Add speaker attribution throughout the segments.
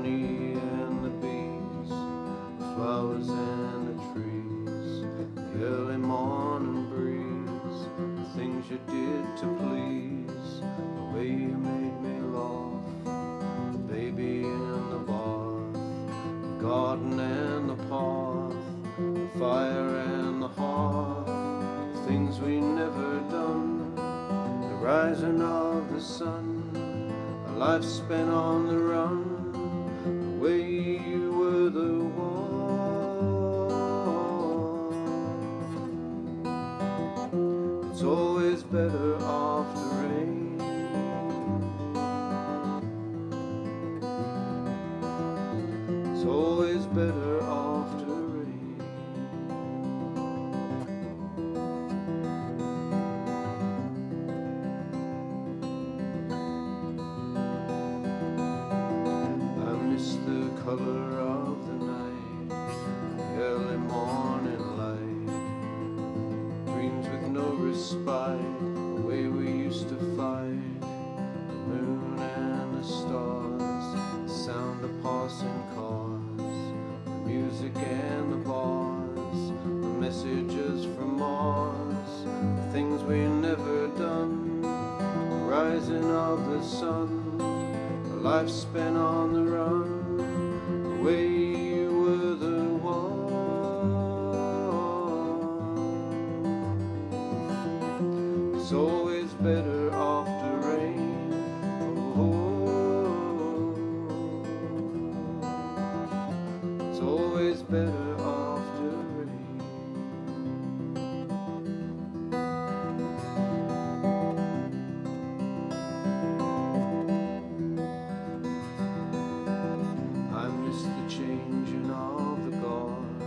Speaker 1: honey and the bees, the flowers and the trees, the early morning breeze, the things you did to please, the way you made me laugh, the baby in the bath, the garden and the path, the fire and the hearth, the things we never done, the rising of the sun, a life spent on the run, the way you were the one. It's always better after rain. It's always better after rain. I miss the color of the night, the early morning light, dreams with no respite, the way we used to fight, the moon and the stars, the sound of passing cars, the music and the bars, the messages from Mars, the things we never done, the rising of the sun, a life spent on the run, the way you were the one. It's always better after rain. Oh, it's always better after rain. I miss the changing of the guard,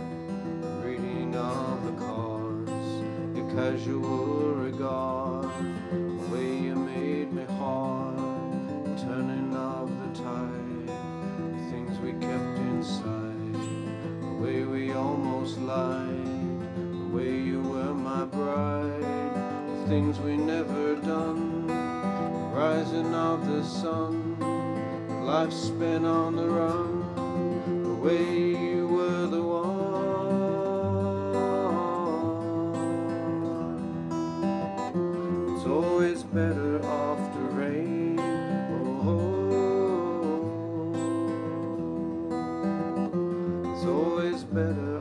Speaker 1: the reading of the cards, your casual regard, the way you made me hard, the turning of the tide, the things we kept inside, the way we almost lied, the way you were my bride, the things we never done, the rising of the sun, the life spent on the run, the way you were the one. It's always better after rain. Oh, it's always better